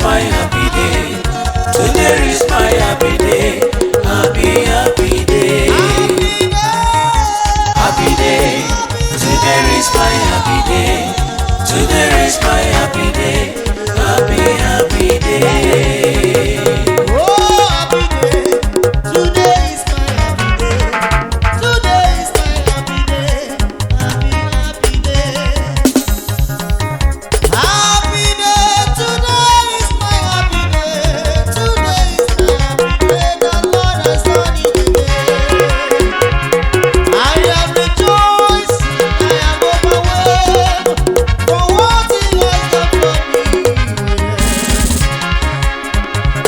my happy day. Today is my happy day. Happy, happy day. Happy day. Today is my happy day. Today is my happy day. Happy, happy day. Oh, happy day. Today is my happy day. Today is my happy day. Happy, happy day. Happy day. Today is my happy day. Today is my happy day. The Lord has done it again. I am rejoicing. I am overwhelmed for what He has done for me.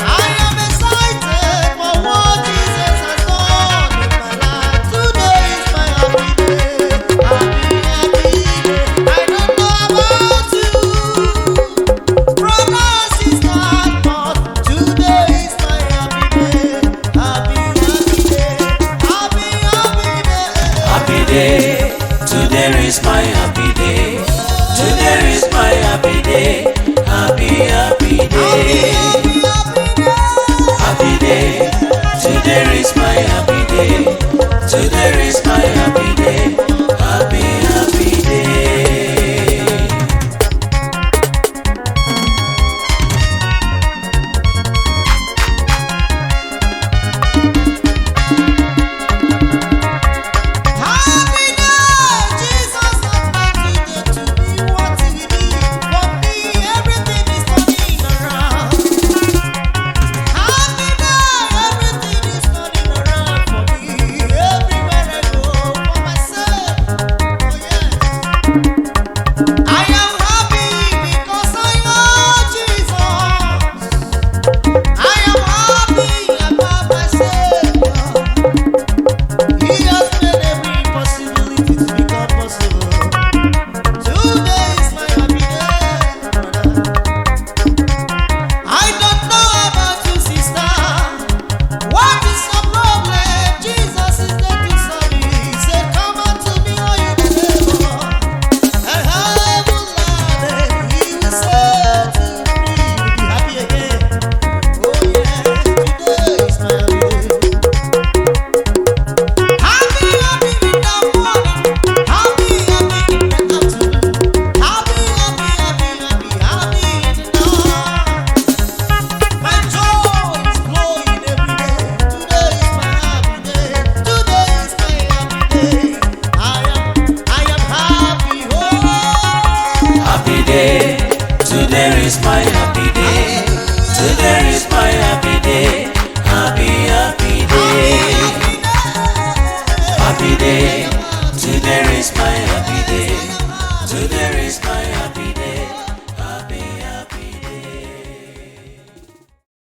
I am excited for what Jesus has done in my life. Today is my happy day. Happy, happy day. I don't know about you, brother, sister, but today is my happy day. Happy, happy day. Happy, happy day. Happy day. Today is my happy day. Today is my happy day. Happy, happy day. Happy day. Today is my happy day. Today is my happy day. Happy, happy day. Happy day, Jesus has made today to be what He did for me. Everything is turning around. Happy day, everything is turning around for me. Everywhere I go for myself. Oh yes, I am happy because I know Jesus. I am happy about my Savior. He has made every impossibility to become possible. Today is my happy day, brother. I don't know about you, sister. What is your problem? Jesus is there to solve it. He said, "Come unto me, all you that labor and heavy laden, He will set you free." You'll be happy again. Oh yeah, today is my happy day. Happy, happy in the morning. Happy, happy in the afternoon. Happy, happy, happy, happy, happy in the night. My joy is flowing every day. Today is my happy day. Today is my happy day. I am happy. Oh, Happy day. Today is my happy day. Today is my happy day. Happy, happy day. Happy day. Today is my happy